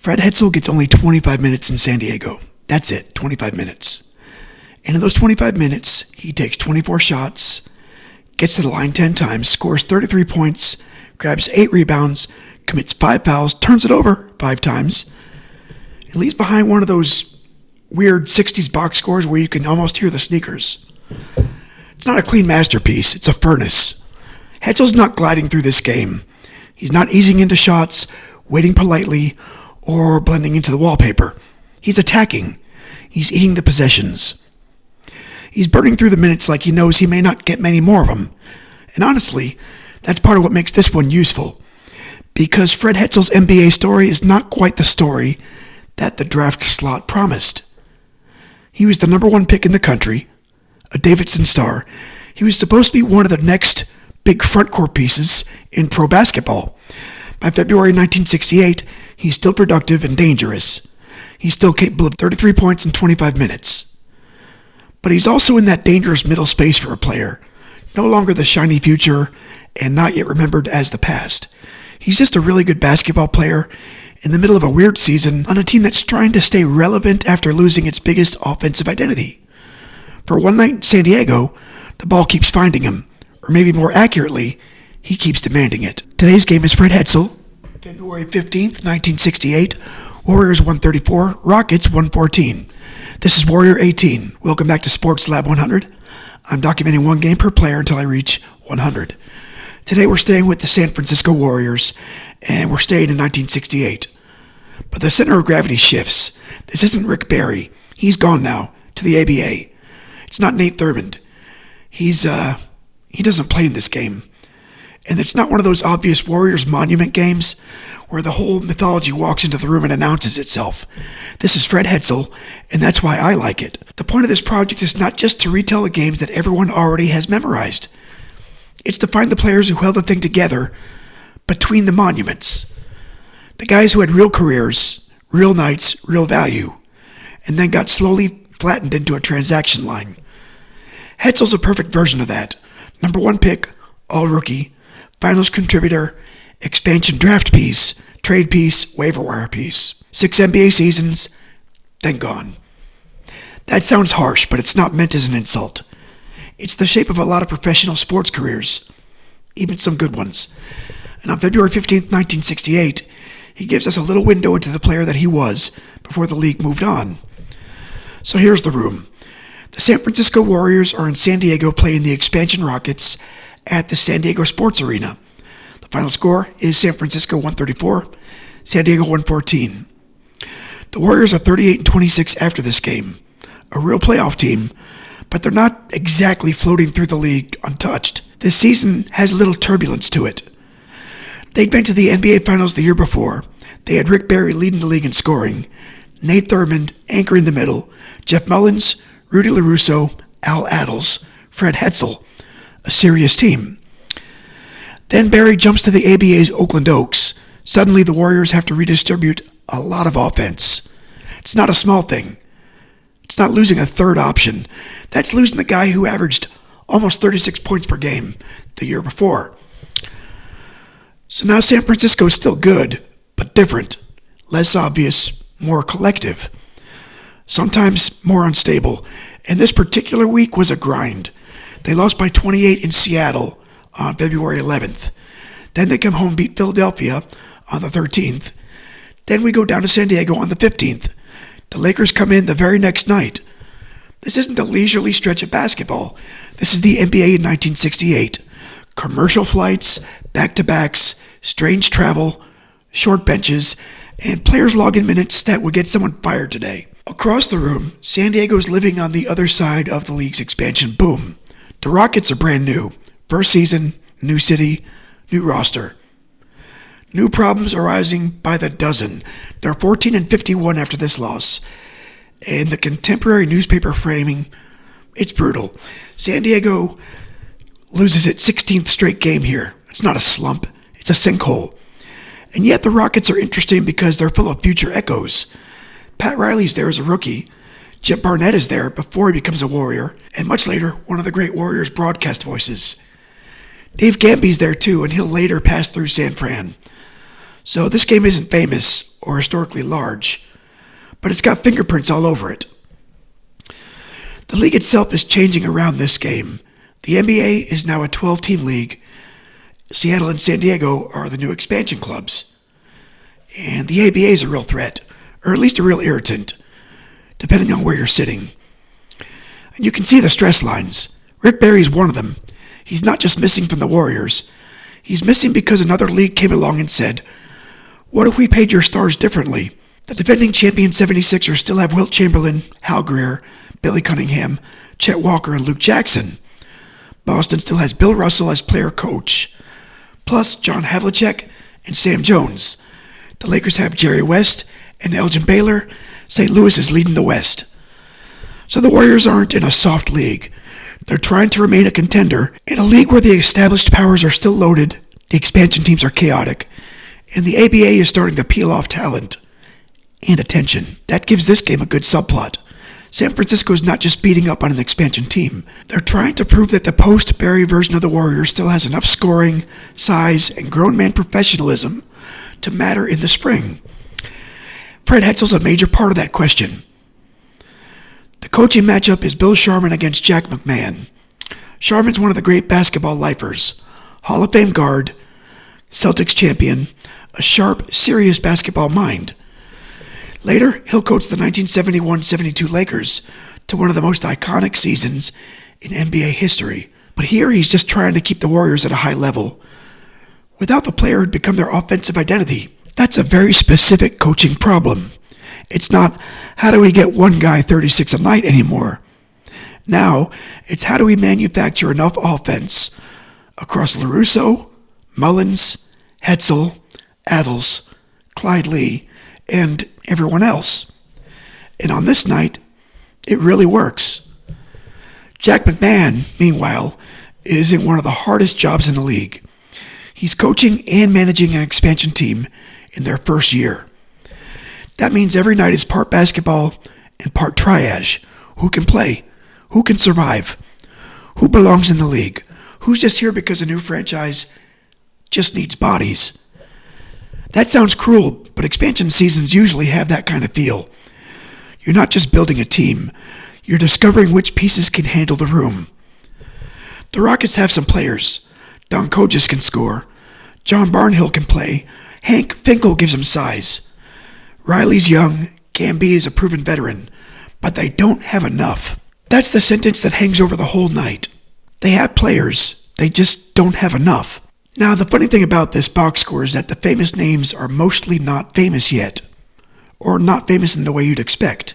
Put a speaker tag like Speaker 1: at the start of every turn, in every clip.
Speaker 1: Fred Hetzel gets only 25 minutes in San Diego. That's it, 25 minutes. And in those 25 minutes, he takes 24 shots, gets to the line 10 times, scores 33 points, grabs 8 rebounds, commits 5 fouls, turns it over 5 times, and leaves behind one of those weird 60s box scores where you can almost hear the sneakers. It's not a clean masterpiece, it's a furnace. Hetzel's not gliding through this game. He's not easing into shots, waiting politely, or blending into the wallpaper. He's attacking. He's eating the possessions. He's burning through the minutes like he knows he may not get many more of them. And honestly, that's part of what makes this one useful. Because Fred Hetzel's NBA story is not quite the story that the draft slot promised. He was the number 1 pick in the country, a Davidson star. He was supposed to be one of the next big front court pieces in pro basketball. By February 1968, he's still productive and dangerous. He's still capable of 33 points in 25 minutes. But he's also in that dangerous middle space for a player, no longer the shiny future and not yet remembered as the past. He's just a really good basketball player in the middle of a weird season on a team that's trying to stay relevant after losing its biggest offensive identity. For one night in San Diego, the ball keeps finding him, or maybe more accurately, he keeps demanding it. Today's game is Fred Hetzel, February 15th, 1968, Warriors 134, Rockets 114. This is Warrior 18. Welcome back to Sports Lab 100. I'm documenting one game per player until I reach 100. Today we're staying with the San Francisco Warriors, and we're staying in 1968. But the center of gravity shifts. This isn't Rick Barry. He's gone now, to the ABA. It's not Nate Thurmond. He doesn't play in this game. And it's not one of those obvious Warriors monument games where the whole mythology walks into the room and announces itself. This is Fred Hetzel, and that's why I like it. The point of this project is not just to retell the games that everyone already has memorized. It's to find the players who held the thing together between the monuments. The guys who had real careers, real nights, real value, and then got slowly flattened into a transaction line. Hetzel's a perfect version of that. Number 1 pick, all rookie, finals contributor, expansion draft piece, trade piece, waiver wire piece. 6 NBA seasons, then gone. That sounds harsh, but it's not meant as an insult. It's the shape of a lot of professional sports careers, even some good ones. And on February 15th, 1968, he gives us a little window into the player that he was before the league moved on. So here's the room. The San Francisco Warriors are in San Diego playing the expansion Rockets at the San Diego Sports Arena. The final score is San Francisco 134, San Diego 114. The Warriors are 38-26 after this game, a real playoff team, but they're not exactly floating through the league untouched. This season has a little turbulence to it. They'd been to the NBA Finals the year before. They had Rick Barry leading the league in scoring, Nate Thurmond anchoring the middle, Jeff Mullins, Rudy LaRusso, Al Attles, Fred Hetzel, a serious team. Then Barry jumps to the ABA's Oakland Oaks. Suddenly the Warriors have to redistribute a lot of offense. It's not a small thing. It's not losing a third option. That's losing the guy who averaged almost 36 points per game the year before. So now San Francisco's still good, but different, less obvious, more collective, sometimes more unstable. And this particular week was a grind. They lost by 28 in Seattle on February 11th. Then they come home and beat Philadelphia on the 13th. Then we go down to San Diego on the 15th. The Lakers come in the very next night. This isn't a leisurely stretch of basketball. This is the NBA in 1968. Commercial flights, back-to-backs, strange travel, short benches, and players log in minutes that would get someone fired today. Across the room, San Diego's living on the other side of the league's expansion boom. The Rockets are brand new. First season, new city, new roster. New problems arising by the dozen. They're 14-51 after this loss. And the contemporary newspaper framing, it's brutal. San Diego loses its 16th straight game here. It's not a slump. It's a sinkhole. And yet the Rockets are interesting because they're full of future echoes. Pat Riley's there as a rookie. Chip Barnett is there before he becomes a Warrior, and much later, one of the great Warriors broadcast voices. Dave Gamby's there too, and he'll later pass through San Fran. So this game isn't famous or historically large, but it's got fingerprints all over it. The league itself is changing around this game. The NBA is now a 12-team league. Seattle and San Diego are the new expansion clubs. And the ABA is a real threat, or at least a real irritant, depending on where you're sitting. And you can see the stress lines. Rick Barry's one of them. He's not just missing from the Warriors. He's missing because another league came along and said, "What if we paid your stars differently?" The defending champion 76ers still have Wilt Chamberlain, Hal Greer, Billy Cunningham, Chet Walker, and Luke Jackson. Boston still has Bill Russell as player-coach, plus John Havlicek and Sam Jones. The Lakers have Jerry West and Elgin Baylor. St. Louis is leading the West. So the Warriors aren't in a soft league. They're trying to remain a contender in a league where the established powers are still loaded, the expansion teams are chaotic, and the ABA is starting to peel off talent and attention. That gives this game a good subplot. San Francisco is not just beating up on an expansion team. They're trying to prove that the post-Barry version of the Warriors still has enough scoring, size, and grown man professionalism to matter in the spring. Fred Hetzel's a major part of that question. The coaching matchup is Bill Sharman against Jack McMahon. Sharman's one of the great basketball lifers, Hall of Fame guard, Celtics champion, a sharp, serious basketball mind. Later, he'll coach the 1971-72 Lakers to one of the most iconic seasons in NBA history. But here he's just trying to keep the Warriors at a high level, without the player who'd become their offensive identity. That's a very specific coaching problem. It's not, how do we get one guy 36 a night anymore? Now, it's how do we manufacture enough offense across LaRusso, Mullins, Hetzel, Adels, Clyde Lee, and everyone else. And on this night, it really works. Jack McMahon, meanwhile, is in one of the hardest jobs in the league. He's coaching and managing an expansion team in their first year. That means every night is part basketball and part triage. Who can play? Who can survive? Who belongs in the league? Who's just here because a new franchise just needs bodies? That sounds cruel, but expansion seasons usually have that kind of feel. You're not just building a team. You're discovering which pieces can handle the room. The Rockets have some players. Don Kojic can score. John Barnhill can play. Hank Finkel gives him size. Riley's young. Gamby is a proven veteran. But they don't have enough. That's the sentence that hangs over the whole night. They have players. They just don't have enough. Now, the funny thing about this box score is that the famous names are mostly not famous yet, or not famous in the way you'd expect.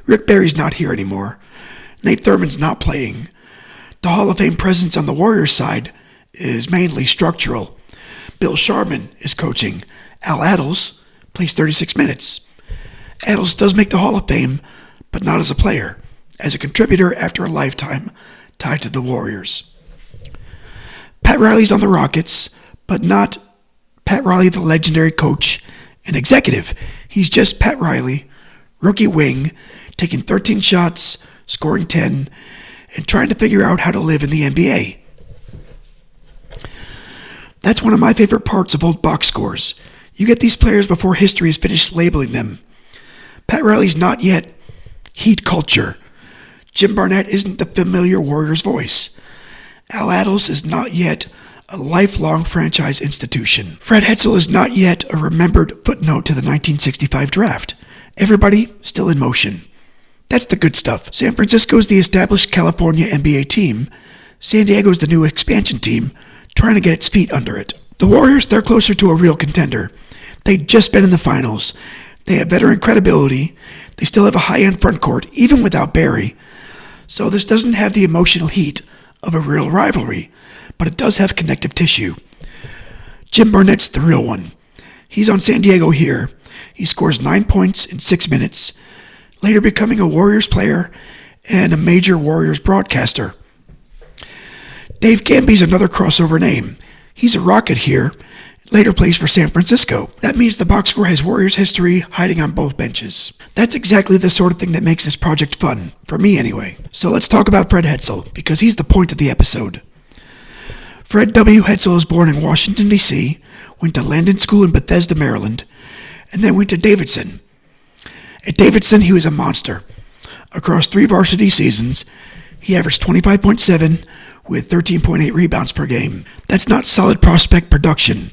Speaker 1: Rick Barry's not here anymore. Nate Thurman's not playing. The Hall of Fame presence on the Warriors side is mainly structural. Bill Sharman is coaching. Al Adels plays 36 minutes. Adels does make the Hall of Fame, but not as a player, as a contributor after a lifetime tied to the Warriors. Pat Riley's on the Rockets, but not Pat Riley, the legendary coach and executive. He's just Pat Riley, rookie wing, taking 13 shots, scoring 10, and trying to figure out how to live in the NBA. That's one of my favorite parts of old box scores. You get these players before history has finished labeling them. Pat Riley's not yet Heat culture. Jim Barnett isn't the familiar Warriors voice. Al Adels is not yet a lifelong franchise institution. Fred Hetzel is not yet a remembered footnote to the 1965 draft. Everybody still in motion. That's the good stuff. San Francisco's the established California NBA team. San Diego's the new expansion team, trying to get its feet under it. The Warriors, they're closer to a real contender. They've just been in the finals. They have veteran credibility. They still have a high-end front court, even without Barry. So this doesn't have the emotional heat of a real rivalry, but it does have connective tissue. Jim Barnett's the real one. He's on San Diego here. He scores 9 points in 6 minutes, later becoming a Warriors player and a major Warriors broadcaster. Dave Gamby's another crossover name. He's a Rocket here, later plays for San Francisco. That means the box score has Warriors history hiding on both benches. That's exactly the sort of thing that makes this project fun, for me anyway. So let's talk about Fred Hetzel, because he's the point of the episode. Fred W. Hetzel was born in Washington, D.C., went to Landon School in Bethesda, Maryland, and then went to Davidson. At Davidson, he was a monster. Across 3 varsity seasons, he averaged 25.7 with 13.8 rebounds per game. That's not solid prospect production.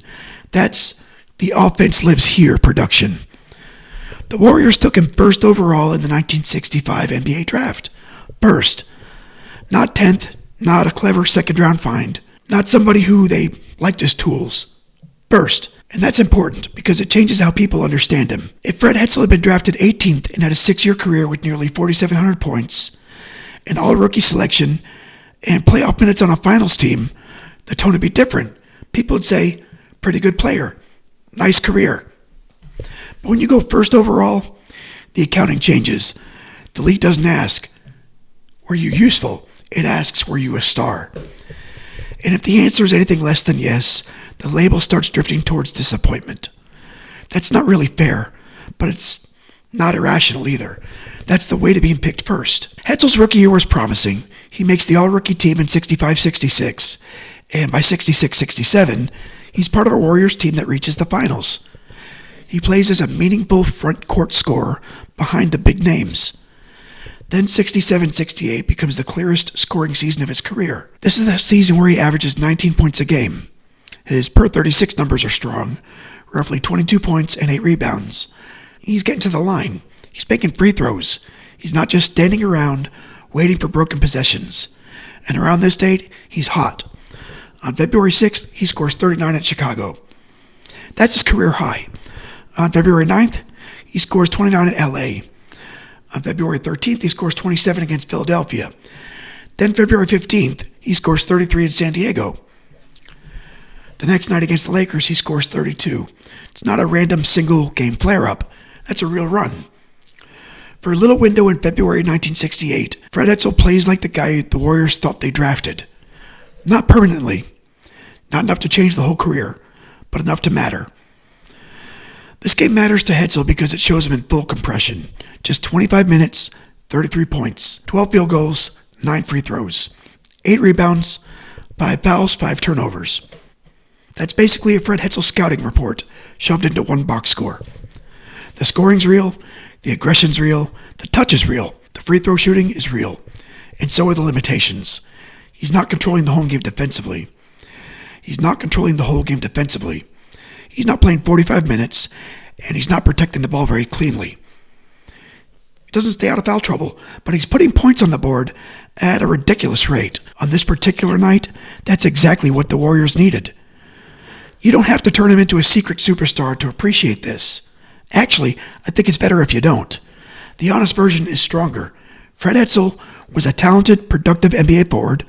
Speaker 1: That's the offense lives here production. The Warriors took him first overall in the 1965 NBA draft. First. Not 10th, not a clever second-round find, not somebody who they liked his tools. First. And that's important because it changes how people understand him. If Fred Hetzel had been drafted 18th and had a 6-year career with nearly 4,700 points, an all-rookie selection, and playoff minutes on a finals team, the tone would be different. People would say, pretty good player, nice career. But when you go first overall, the accounting changes. The league doesn't ask, were you useful? It asks, were you a star? And if the answer is anything less than yes, the label starts drifting towards disappointment. That's not really fair, but it's not irrational either. That's the way to being picked first. Hetzel's rookie year was promising. He makes the all-rookie team in 65-66, and by 66-67, he's part of a Warriors team that reaches the finals. He plays as a meaningful front court scorer behind the big names. Then 67-68 becomes the clearest scoring season of his career. This is the season where he averages 19 points a game. His per 36 numbers are strong, roughly 22 points and 8 rebounds. He's getting to the line. He's making free throws. He's not just standing around waiting for broken possessions. And around this date, he's hot. On February 6th, he scores 39 at Chicago. That's his career high. On February 9th, he scores 29 at LA. On February 13th, he scores 27 against Philadelphia. Then February 15th, he scores 33 in San Diego. The next night against the Lakers, he scores 32. It's not a random single-game flare-up. That's a real run. For a little window in February 1968, Fred Hetzel plays like the guy the Warriors thought they drafted. Not permanently. Not enough to change the whole career, but enough to matter. This game matters to Hetzel because it shows him in full compression. Just 25 minutes, 33 points, 12 field goals, 9 free throws, 8 rebounds, 5 fouls, 5 turnovers. That's basically a Fred Hetzel scouting report shoved into one box score. The scoring's real, the aggression's real, the touch is real, the free throw shooting is real, and so are the limitations. He's not controlling the home game defensively. He's not controlling the whole game defensively. He's not playing 45 minutes, and he's not protecting the ball very cleanly. He doesn't stay out of foul trouble, but he's putting points on the board at a ridiculous rate. On this particular night, that's exactly what the Warriors needed. You don't have to turn him into a secret superstar to appreciate this. Actually, I think it's better if you don't. The honest version is stronger. Fred Hetzel was a talented, productive NBA forward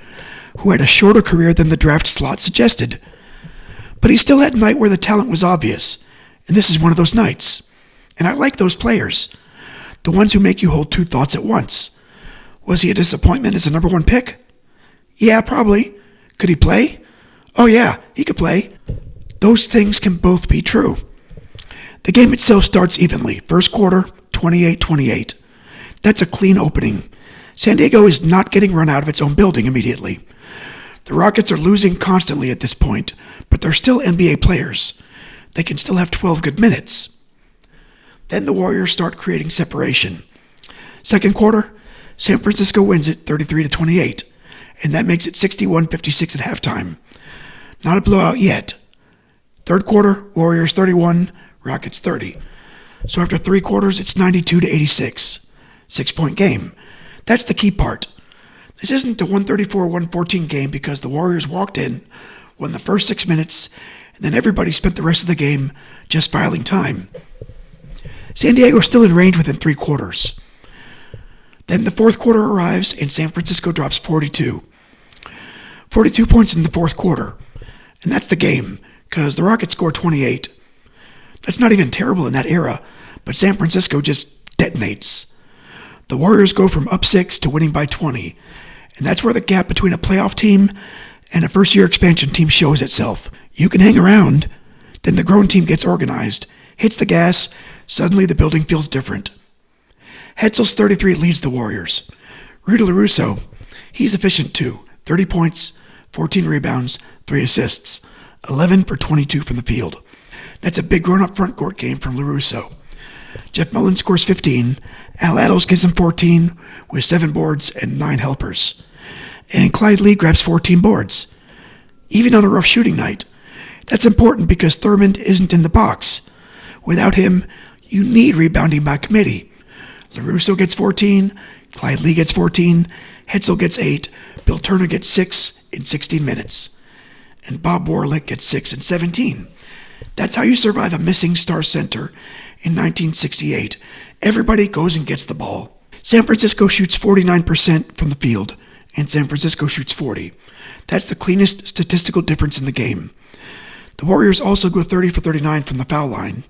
Speaker 1: who had a shorter career than the draft slot suggested. But he still had a night where the talent was obvious, and this is one of those nights. And I like those players, the ones who make you hold 2 thoughts at once. Was he a disappointment as a number 1 pick? Yeah, probably. Could he play? Oh yeah, he could play. Those things can both be true. The game itself starts evenly. First quarter, 28-28. That's a clean opening. San Diego is not getting run out of its own building immediately. The Rockets are losing constantly at this point, but they're still NBA players. They can still have 12 good minutes. Then the Warriors start creating separation. Second quarter, San Francisco wins it 33-28, and that makes it 61-56 at halftime. Not a blowout yet. Third quarter, Warriors 31, Rockets 30. So after 3 quarters, it's 92-86. 6-point game. That's the key part. This isn't a 134-114 game because the Warriors walked in, won the first 6 minutes, and then everybody spent the rest of the game just filing time. San Diego is still in range within 3 quarters. Then the fourth quarter arrives and San Francisco drops 42. 42 points in the fourth quarter. And that's the game, because the Rockets score 28. That's not even terrible in that era, but San Francisco just detonates. The Warriors go from up 6 to winning by 20, and that's where the gap between a playoff team and a first-year expansion team shows itself. You can hang around, then the grown team gets organized, hits the gas, suddenly the building feels different. Hetzel's 33 leads the Warriors. Rudy LaRusso, he's efficient too. 30 points, 14 rebounds, 3 assists, 11 for 22 from the field. That's a big grown-up front court game from LaRusso. Jeff Mullins scores 15. Al Attles gives him 14 with 7 boards and 9 helpers. And Clyde Lee grabs 14 boards, even on a rough shooting night. That's important because Thurmond isn't in the box. Without him, you need rebounding by committee. LaRusso gets 14, Clyde Lee gets 14, Hetzel gets 8, Bill Turner gets 6 in 16 minutes, and Bob Warlick gets 6 in 17. That's how you survive a missing star center in 1968. Everybody goes and gets the ball. San Francisco shoots 49% from the field, and San Francisco shoots 40. That's the cleanest statistical difference in the game. The Warriors also go 30 for 39 from the foul line,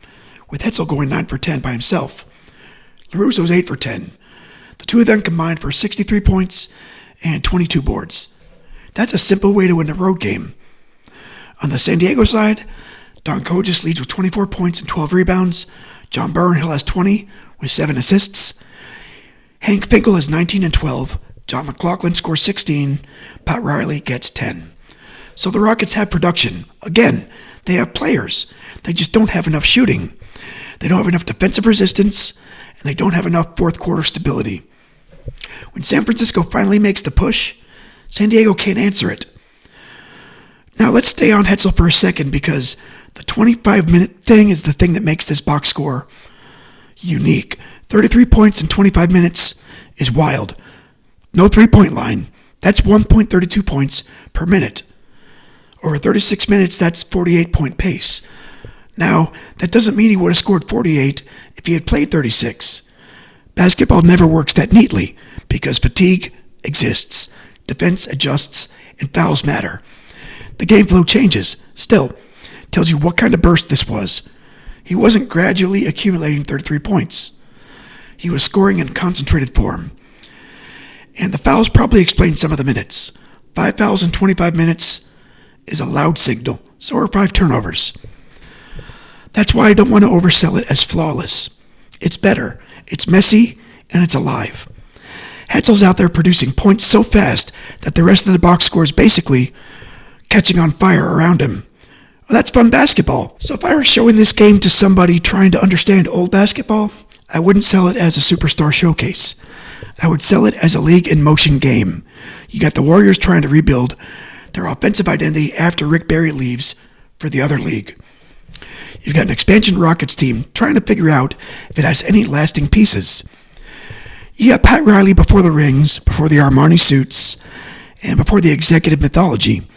Speaker 1: with Hetzel going 9 for 10 by himself. LaRusso's 8 for 10. The two of them combined for 63 points and 22 boards. That's a simple way to win a road game. On the San Diego side, Don Kojic leads with 24 points and 12 rebounds. John Burnhill has 20 with 7 assists. Hank Finkel has 19 and 12. John McLaughlin scores 16. Pat Riley gets 10. So the Rockets have production. Again, they have players. They just don't have enough shooting. They don't have enough defensive resistance, and they don't have enough fourth quarter stability. When San Francisco finally makes the push, San Diego can't answer it. Now let's stay on Hetzel for a second because the 25-minute thing is the thing that makes this box score unique. 33 points in 25 minutes is wild. No three-point line. That's 1.32 points per minute. Over 36 minutes, that's 48-point pace. Now, that doesn't mean he would have scored 48 if he had played 36. Basketball never works that neatly because fatigue exists, defense adjusts, and fouls matter. The game flow changes. Still, tells you what kind of burst this was. He wasn't gradually accumulating 33 points. He was scoring in concentrated form. And the fouls probably explain some of the minutes. 5 fouls in 25 minutes is a loud signal. So are 5 turnovers. That's why I don't want to oversell it as flawless. It's better, it's messy, and it's alive. Hetzel's out there producing points so fast that the rest of the box score is basically catching on fire around him. Well, that's fun basketball. So if I were showing this game to somebody trying to understand old basketball, I wouldn't sell it as a superstar showcase. I would sell it as a league in motion game. You got the Warriors trying to rebuild their offensive identity after Rick Barry leaves for the other league. You've got an expansion Rockets team trying to figure out if it has any lasting pieces. You got Pat Riley before the rings, before the Armani suits, and before the executive mythology.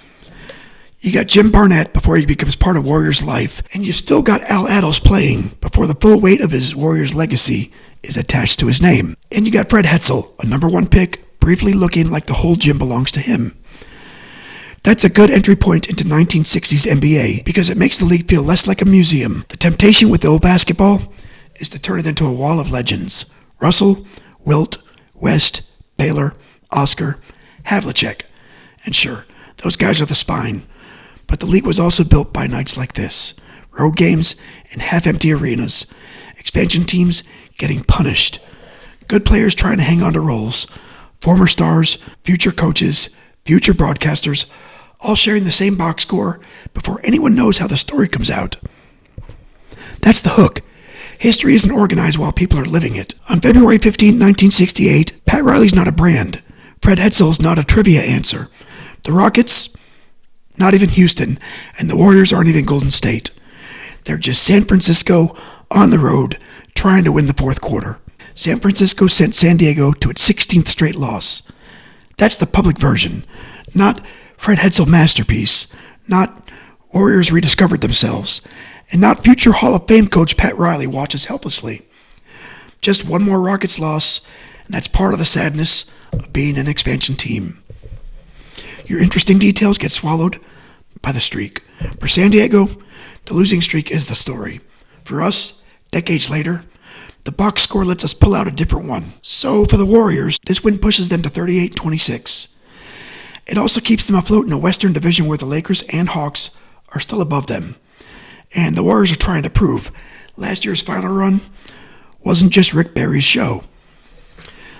Speaker 1: You got Jim Barnett before he becomes part of Warriors life, and you still got Al Attles playing before the full weight of his Warriors legacy is attached to his name. And you got Fred Hetzel, a number 1 pick, briefly looking like the whole gym belongs to him. That's a good entry point into 1960s NBA because it makes the league feel less like a museum. The temptation with old basketball is to turn it into a wall of legends. Russell, Wilt, West, Baylor, Oscar, Havlicek. And sure, those guys are the spine. But the league was also built by nights like this. Road games in half-empty arenas. Expansion teams getting punished. Good players trying to hang on to roles. Former stars, future coaches, future broadcasters, all sharing the same box score before anyone knows how the story comes out. That's the hook. History isn't organized while people are living it. On February 15, 1968, Pat Riley's not a brand. Fred Hetzel's not a trivia answer. The Rockets, not even Houston, and the Warriors aren't even Golden State. They're just San Francisco on the road trying to win the fourth quarter. San Francisco sent San Diego to its 16th straight loss. That's the public version, not Fred Hetzel masterpiece, not Warriors rediscovered themselves, and not future Hall of Fame coach Pat Riley watches helplessly. Just one more Rockets loss, and that's part of the sadness of being an expansion team. Your interesting details get swallowed by the streak. For San Diego, the losing streak is the story. For us, decades later, the box score lets us pull out a different one. So for the Warriors, this win pushes them to 38-26. It also keeps them afloat in a Western division where the Lakers and Hawks are still above them. And the Warriors are trying to prove last year's final run wasn't just Rick Barry's show.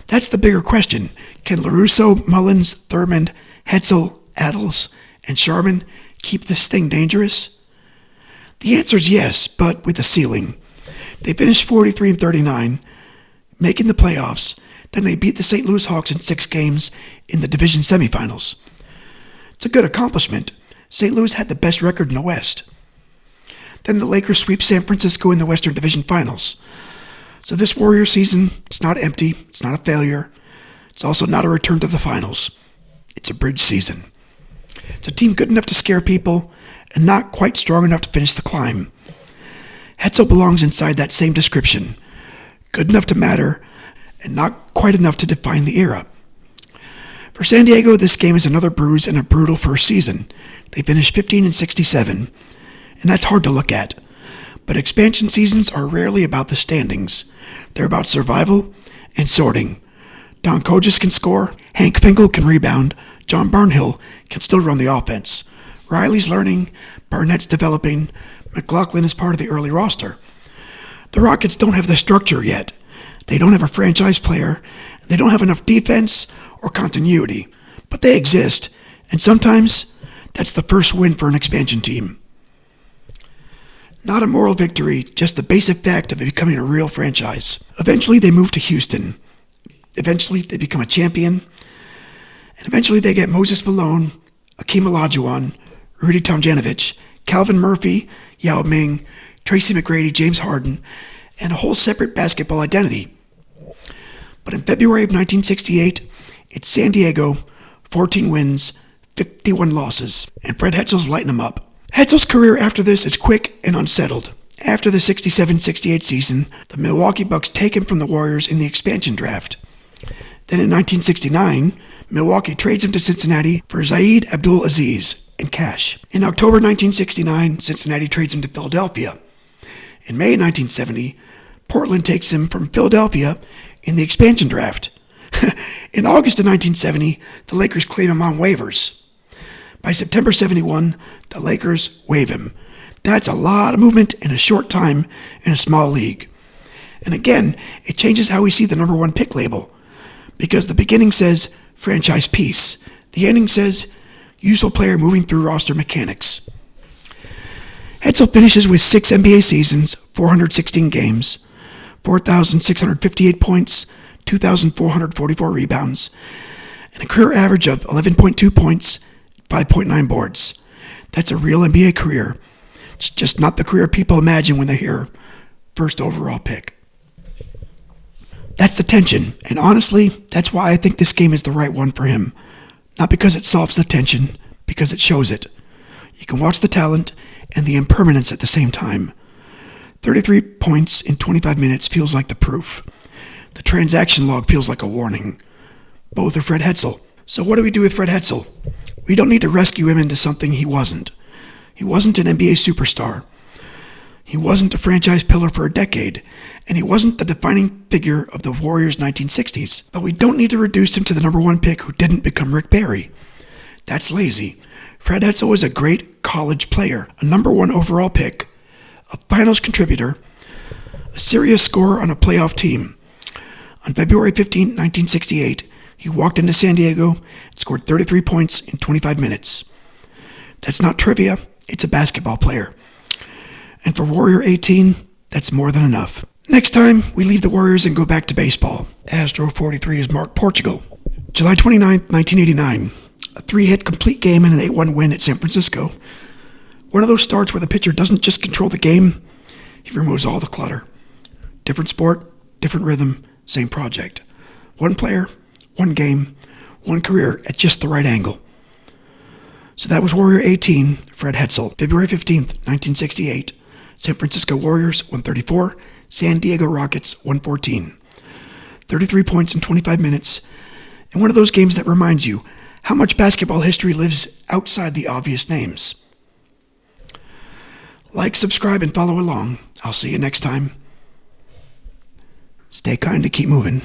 Speaker 1: That's the bigger question. Can LaRusso, Mullins, Thurmond, Hetzel, Attles, and Sharman keep this thing dangerous? The answer is yes, but with a ceiling. They finished 43-39, making the playoffs. Then they beat the St. Louis Hawks in 6 games in the division semifinals. It's a good accomplishment. St. Louis had the best record in the West. Then the Lakers sweep San Francisco in the Western Division Finals. So this Warriors season, it's not empty, it's not a failure. It's also not a return to the finals. It's a bridge season. It's a team good enough to scare people and not quite strong enough to finish the climb. Hetzel belongs inside that same description. Good enough to matter and not quite enough to define the era. For San Diego, this game is another bruise and a brutal first season. They finished 15-67, and that's hard to look at. But expansion seasons are rarely about the standings. They're about survival and sorting. Don Kojic can score, Hank Finkel can rebound, John Barnhill can still run the offense. Riley's learning, Barnett's developing, McLaughlin is part of the early roster. The Rockets don't have the structure yet. They don't have a franchise player, and they don't have enough defense or continuity, but they exist, and sometimes that's the first win for an expansion team. Not a moral victory, just the basic fact of becoming a real franchise. Eventually they move to Houston. Eventually they become a champion, and eventually they get Moses Malone, Akeem Olajuwon, Rudy Tomjanovich, Calvin Murphy, Yao Ming, Tracy McGrady, James Harden, and a whole separate basketball identity. But in February of 1968, it's San Diego, 14 wins, 51 losses, and Fred Hetzel's lighting them up. Hetzel's career after this is quick and unsettled. After the 67-68 season, the Milwaukee Bucks take him from the Warriors in the expansion draft. Then in 1969, Milwaukee trades him to Cincinnati for Zaid Abdul-Aziz and cash. In October 1969, Cincinnati trades him to Philadelphia. In May 1970, Portland takes him from Philadelphia in the expansion draft. In August of 1970, the Lakers claim him on waivers. By September 71, the Lakers waive him. That's a lot of movement in a short time in a small league. And again, it changes how we see the number 1 pick label. Because the beginning says franchise piece. The ending says useful player moving through roster mechanics. Hetzel finishes with 6 NBA seasons, 416 games, 4,658 points, 2,444 rebounds, and a career average of 11.2 points, 5.9 boards. That's a real NBA career. It's just not the career people imagine when they hear first overall pick. That's the tension, and honestly, that's why I think this game is the right one for him. Not because it solves the tension, because it shows it. You can watch the talent and the impermanence at the same time. 33 points in 25 minutes feels like the proof. The transaction log feels like a warning. Both are Fred Hetzel. So what do we do with Fred Hetzel? We don't need to rescue him into something he wasn't. He wasn't an NBA superstar. He wasn't a franchise pillar for a decade, and he wasn't the defining figure of the Warriors' 1960s. But we don't need to reduce him to the number 1 pick who didn't become Rick Barry. That's lazy. Fred Hetzel was a great college player, a number 1 overall pick, a finals contributor, a serious scorer on a playoff team. On February 15, 1968, he walked into San Diego and scored 33 points in 25 minutes. That's not trivia, it's a basketball player. And for Warrior 18, that's more than enough. Next time, we leave the Warriors and go back to baseball. Astro 43 is Mark Portugal. July 29, 1989. A 3-hit complete game and an 8-1 win at San Francisco. One of those starts where the pitcher doesn't just control the game, he removes all the clutter. Different sport, different rhythm, same project. One player, one game, one career at just the right angle. So that was Warrior 18, Fred Hetzel. February 15th, 1968. San Francisco Warriors 134, San Diego Rockets 114. 33 points in 25 minutes, and one of those games that reminds you how much basketball history lives outside the obvious names. Like, subscribe, and follow along. I'll see you next time. Stay kind and keep moving.